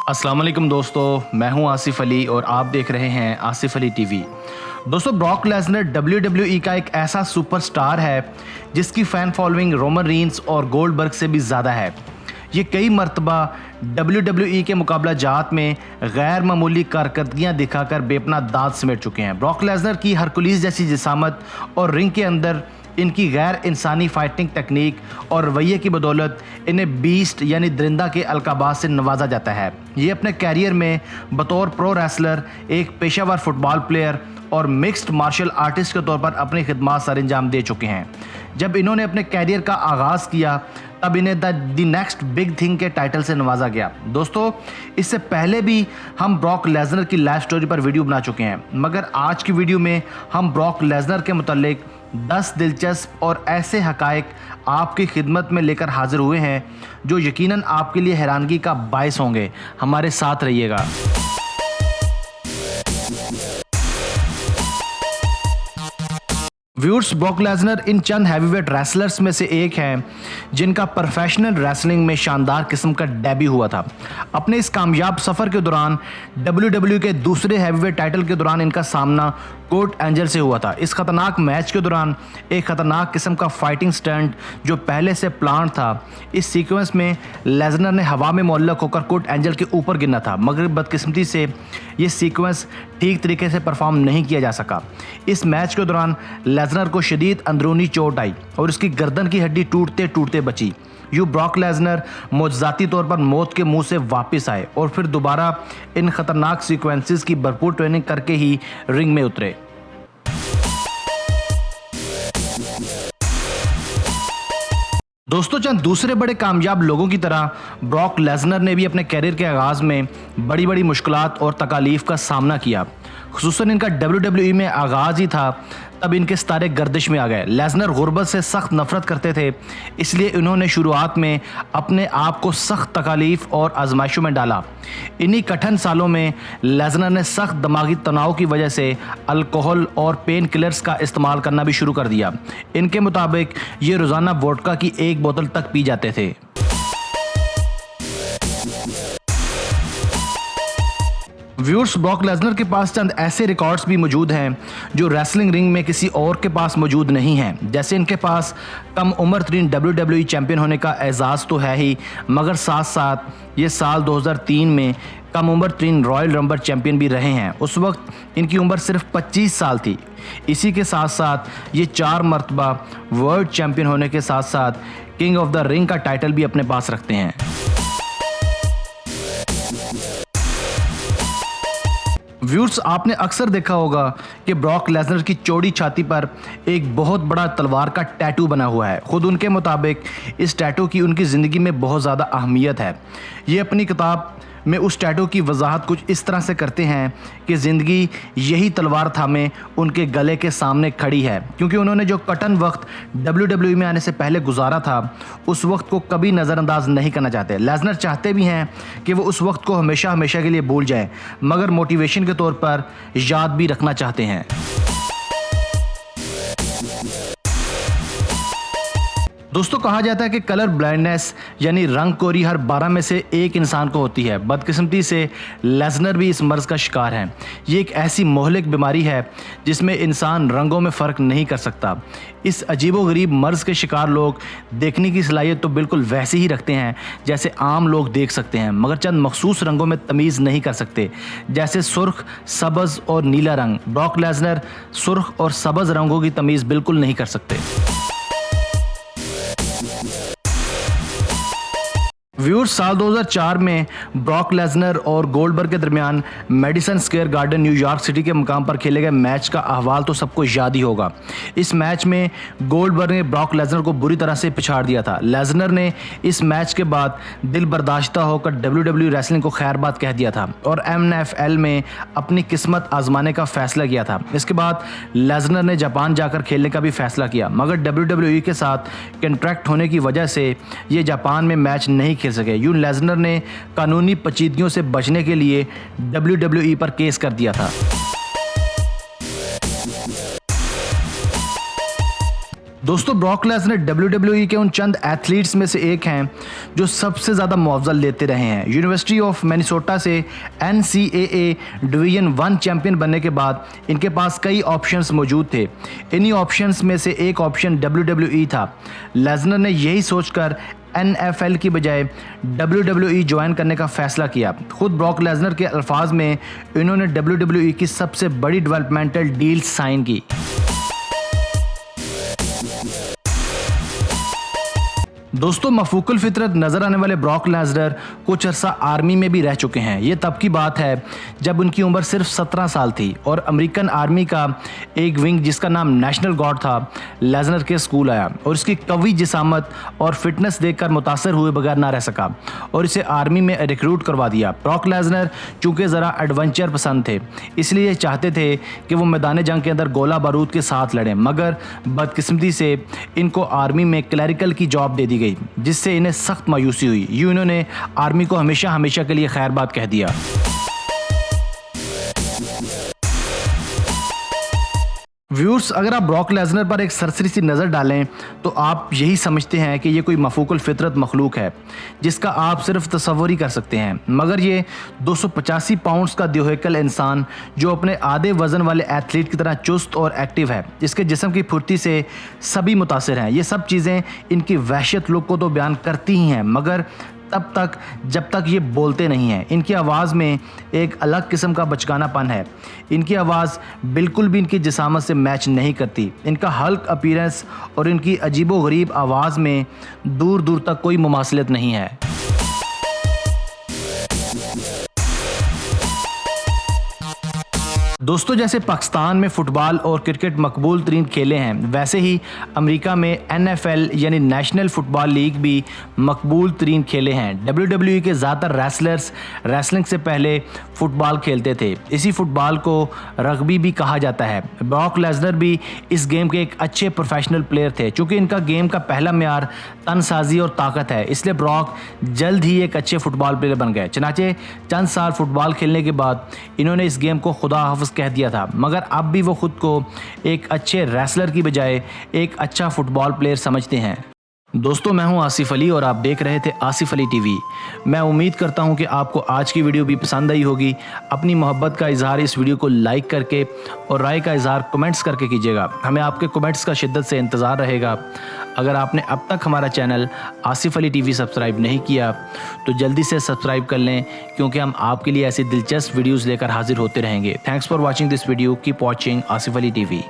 अस्सलाम वालेकुम दोस्तों, मैं हूं आसिफ अली और आप देख रहे हैं आसिफ अली टीवी। दोस्तों, ब्रॉक लेसनर WWE का एक ऐसा सुपरस्टार है जिसकी फ़ैन फॉलोइंग रोमन रीन्स और गोल्डबर्ग से भी ज़्यादा है। ये कई मरतबा WWE के मुकाबला जात में गैर मामूली कारकर्दगियाँ दिखाकर बेपना दाद समेट चुके हैं। ब्रॉक लेसनर की हरकुलिस जैसी जिसामत और रिंग के अंदर इनकी गैर इंसानी फाइटिंग टेक्निक और रवैये की बदौलत इन्हें बीस्ट यानी दरिंदा के अलकाबाज से नवाजा जाता है। ये अपने कैरियर में बतौर प्रो रेसलर, एक पेशेवर फुटबॉल प्लेयर और मिक्स्ड मार्शल आर्टिस्ट के तौर पर अपनी खिदमत सर अंजाम दे चुके हैं। जब इन्होंने अपने कैरियर का आगाज़ किया तब इन्हें द नेक्स्ट बिग थिंग के टाइटल से नवाजा गया। दोस्तों, इससे पहले भी हम ब्रॉक लेसनर की लाइफ स्टोरी पर वीडियो बना चुके हैं, मगर आज की वीडियो में हम ब्रॉक लेसनर के मुतालिक 10 दिलचस्प और ऐसे हकायक आपकी खिदमत में लेकर हाजिर हुए हैं जो यकीनन आपके लिए हैरानगी का बायस होंगे। हमारे साथ रहिएगा। व्यूअर्स, ब्रॉक लेसनर इन चंद हैवीवेट रेसलर्स में से एक हैं जिनका प्रोफेशनल रेसलिंग में शानदार किस्म का डेब्यू हुआ था। अपने इस कामयाब सफ़र के दौरान WWE के दूसरे हैवीवेट टाइटल के दौरान इनका सामना कोर्ट एंजल से हुआ था। इस खतरनाक मैच के दौरान एक खतरनाक किस्म का फाइटिंग स्टंट जो पहले से प्लान था, इस सीक्वेंस में लेसनर ने हवा में मुअल्लक होकर कोर्ट एंजल के ऊपर गिरना था, मगर बदकिस्मती से ये सीक्वेंस ठीक तरीके से परफॉर्म नहीं किया जा सका। इस मैच के दौरान लेसनर को शदीद अंदरूनी चोट आई और उसकी गर्दन की हड्डी टूटते टूटते बची। यूँ ब्रॉक लेसनर मौजज़ाती तौर पर मौत के मुंह से वापस आए और फिर दोबारा इन खतरनाक सीक्वेंसेस की भरपूर ट्रेनिंग करके ही रिंग में उतरे। दोस्तों, चंद दूसरे बड़े कामयाब लोगों की तरह ब्रॉक लेसनर ने भी अपने कैरियर के आगाज़ में बड़ी बड़ी मुश्किलात और तकालीफ का सामना किया। खुसूसन इनका WWE में आगाज़ ही था तब इनके सितारे गर्दिश में आ गए। लेसनर गुर्बत से सख्त नफरत करते थे, इसलिए इन्होंने शुरुआत में अपने आप को सख्त तकालीफ और आजमाइशों में डाला। इन्हीं कठिन सालों में लेसनर ने सख्त दिमागी तनाव की वजह से अल्कोहल और पेन किलर्स का इस्तेमाल करना भी शुरू कर दिया। इनके मुताबिक ये रोज़ाना वोडका की 1 बोतल तक पी जाते थे। व्यूअर्स, ब्रॉक लेसनर के पास चंद ऐसे रिकॉर्ड्स भी मौजूद हैं जो रेसलिंग रिंग में किसी और के पास मौजूद नहीं हैं। जैसे इनके पास कम उम्र तरीन WWE चैम्पियन होने का एजाज़ तो है ही, मगर साथ साथ ये साल 2003 में कम उम्र तरीन रॉयल रंबर चैम्पियन भी रहे हैं। उस वक्त इनकी उम्र सिर्फ 25 साल थी। इसी के साथ साथ ये 4 मरतबा वर्ल्ड चैम्पियन होने के साथ साथ किंग ऑफ द रिंग का टाइटल भी अपने पास रखते हैं। व्यूअर्स, आपने अक्सर देखा होगा कि ब्रॉक लेसनर की चौड़ी छाती पर एक बहुत बड़ा तलवार का टैटू बना हुआ है। खुद उनके मुताबिक इस टैटू की उनकी ज़िंदगी में बहुत ज़्यादा अहमियत है। ये अपनी किताब में उस टैटू की वजाहत कुछ इस तरह से करते हैं कि ज़िंदगी यही तलवार थामे उनके गले के सामने खड़ी है, क्योंकि उन्होंने जो कठिन वक्त WWE में आने से पहले गुजारा था उस वक्त को कभी नज़रअंदाज नहीं करना चाहते। लेसनर चाहते भी हैं कि वो उस वक्त को हमेशा हमेशा के लिए भूल जाएं, मगर मोटिवेशन के तौर पर याद भी रखना चाहते हैं। दोस्तों, कहा जाता है कि कलर ब्लाइंडनेस यानी रंग कोरी हर 12 में से एक इंसान को होती है। बदकिस्मती से लेसनर भी इस मर्ज़ का शिकार हैं। ये एक ऐसी मोहलिक बीमारी है जिसमें इंसान रंगों में फ़र्क नहीं कर सकता। इस अजीबोगरीब मर्ज़ के शिकार लोग देखने की सलाहियत तो बिल्कुल वैसे ही रखते हैं जैसे आम लोग देख सकते हैं, मगर चंद मखसूस रंगों में तमीज़ नहीं कर सकते, जैसे सुर्ख, सब्ज़ और नीला रंग। ब्रॉक लेसनर सुर्ख और सब्ज़ रंगों की तमीज़ बिल्कुल नहीं कर सकते। व्यूअर्स, साल 2004 में ब्रॉक लेसनर और गोल्डबर्ग के दरमियान Madison Square garden New York city के मुकाम पर खेले गए मैच का अहवाल तो सबको याद ही होगा। इस मैच में गोल्डबर्ग ने ब्रॉक लेसनर को बुरी तरह से पिछाड़ दिया था। लेसनर ने इस मैच के बाद दिल बर्दाश्ता होकर WWE रेसलिंग को खैरबाद कह दिया था और MFL में अपनी किस्मत आजमाने का फैसला किया था। इसके बाद लेसनर ने जापान जाकर खेलने का भी फैसला किया, मगर WWE के साथ कॉन्ट्रैक्ट होने की वजह से ये जापान में मैच नहीं खेल सके। यूं लेसनर ने कानूनी पेचीदगियों से बचने के लिए WWE पर केस कर दिया था। दोस्तों ब्रॉक लेसनर WWE के उन चंद एथलीट्स में से एक हैं जो सबसे ज़्यादा मुआवजा लेते रहे हैं। यूनिवर्सिटी ऑफ मिनेसोटा से NCAA डिवीज़न 1 चैंपियन बनने के बाद इनके पास कई ऑप्शंस मौजूद थे। इन्हीं ऑप्शंस में से एक ऑप्शन WWE था। लेसनर ने यही सोचकर NFL की बजाय WWE ज्वाइन करने का फैसला किया। खुद ब्रॉक लेसनर के अल्फाज में इन्होंने WWE की सबसे बड़ी डेवलपमेंटल डील साइन की। दोस्तों मफूकुल फितरत नज़र आने वाले ब्रॉक लेसनर कुछ अरसा आर्मी में भी रह चुके हैं। ये तब की बात है जब उनकी उम्र सिर्फ 17 साल थी और अमेरिकन आर्मी का एक विंग जिसका नाम नेशनल गार्ड था लेसनर के स्कूल आया और इसकी कवी जिसामत और फिटनेस देखकर मुतासर हुए बगैर ना रह सका और इसे आर्मी में रिक्रूट करवा दिया। ब्रॉक लेसनर चूँकि ज़रा एडवेंचर पसंद थे इसलिए चाहते थे कि वो मैदान जंग के अंदर गोला बारूद के साथ लड़ें, मगर बदकिस्मती से इनको आर्मी में क्लैरिकल की जॉब दे दी गई जिससे इन्हें सख्त मायूसी हुई। यूं इन्होंने आर्मी को हमेशा हमेशा के लिए खैरबाद कह दिया। व्यूअर्स, अगर आप ब्रॉक लेसनर पर एक सरसरी सी नज़र डालें तो आप यही समझते हैं कि ये कोई मफूकुल फितरत मखलूक है जिसका आप सिर्फ तसव्वुर ही कर सकते हैं, मगर ये 285 पाउंड्स का दियोहेकल इंसान जो अपने आधे वज़न वाले एथलीट की तरह चुस्त और एक्टिव है, जिसके जिस्म की फुर्ती से सभी मुतासिर हैं। ये सब चीज़ें इनकी वहशत लुक को तो बयान करती ही हैं, मगर तब तक जब तक ये बोलते नहीं हैं। इनकी आवाज़ में एक अलग किस्म का बचकानापन है। इनकी आवाज़ बिल्कुल भी इनकी जिसामत से मैच नहीं करती। इनका हल्क अपीयरेंस और इनकी अजीबो-गरीब आवाज़ में दूर दूर तक कोई मुमासिलत नहीं है। दोस्तों जैसे पाकिस्तान में फ़ुटबॉल और क्रिकेट मकबूल तरीन खेले हैं, वैसे ही अमेरिका में NFL यानी नेशनल फ़ुटबॉल लीग भी मकबूल तरीन खेले हैं। WWE के ज़्यादातर रेसलर्स रेसलिंग से पहले फ़ुटबॉल खेलते थे। इसी फ़ुटबॉल को रग्बी भी कहा जाता है। ब्रॉक लेसनर भी इस गेम के एक अच्छे प्रोफेशनल प्लेयर थे। चूँकि इनका गेम का पहला मेयार तनसाजी और ताकत है, इसलिए ब्रॉक जल्द ही एक अच्छे फ़ुटबॉल प्लेयर बन गए। चनाचे चंद साल फ़ुटबॉल खेलने के बाद इन्होंने इस गेम को खुदा हाफ़िज़ कह दिया था, मगर अब भी वो खुद को एक अच्छे रेसलर की बजाय एक अच्छा फुटबॉल प्लेयर समझते हैं। दोस्तों मैं हूं आसिफ अली और आप देख रहे थे आसिफ अली टीवी। मैं उम्मीद करता हूं कि आपको आज की वीडियो भी पसंद आई होगी। अपनी मोहब्बत का इजहार इस वीडियो को लाइक करके और राय का इजहार कमेंट्स करके कीजिएगा। हमें आपके कमेंट्स का शिद्दत से इंतज़ार रहेगा। अगर आपने अब तक हमारा channel Asif Ali TV subscribe नहीं किया तो जल्दी से सब्सक्राइब कर लें, क्योंकि हम आपके लिए ऐसी दिलचस्प वीडियोज़ लेकर हाजिर होते रहेंगे। Thanks for watching this video. Keep watching Asif Ali TV.